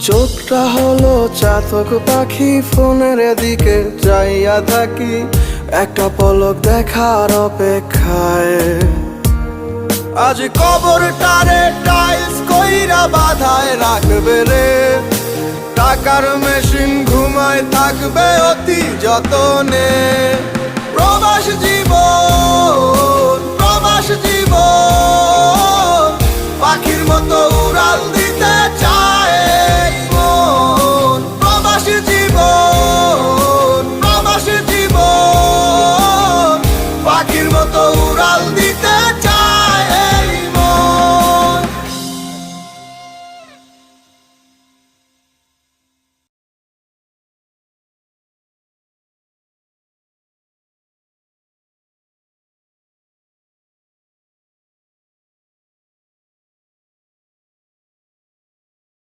চোখটা হলো চাতক পাখি, ফোনের দিকে চাইয়া থাকি একটা পলক দেখার অপেক্ষায়। আজ কবরটারে টাইলস কইরা বাধায় রাখবে রে, টাকার মেশিন ঘুমায় থাকবে অতি যতনে। প্রবাস জীবন, প্রবাস জীবন, পাখির মতো উড়াল